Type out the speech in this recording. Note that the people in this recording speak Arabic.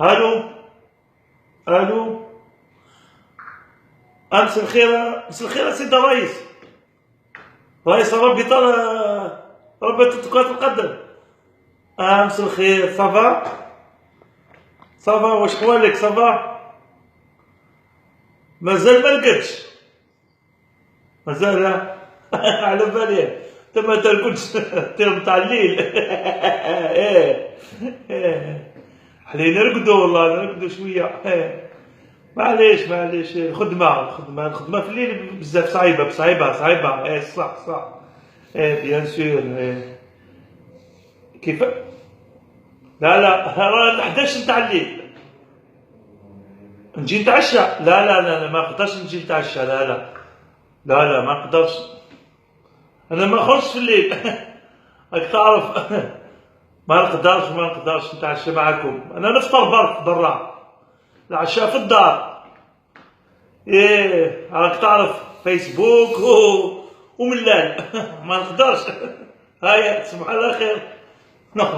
الو الو. امس الخير، مساء الخير سيدي الرئيس. رئيس الرابطه، رابطه كرة القدم. امس الخير، صافا صافا، واش حوالك؟ صافا؟ مازال ما لقيتش؟ مازال على بالي انت ما ترقدش الطير نتاع الليل. ايه ايه، حلينا نرقدو والله، نرقدو شويه. معليش الخدمه في الليل بزاف صعيبه. ايه صح. ايه بيان سور. ايه كيف؟ لا راه 11 نتاع الليل نجي نتعشى. لا ما نقدرش نجي نتعشى. لا ما نقدرش. انا ما نخرجش في الليل. راك تعرف. ما نقدرش نتعشى معاكم. انا نفطر برك برا، العشاء في الدار. ايه راك تعرف، فيسبوك وملال. ما نقدرش. هيا تصبح على خير. نخرج.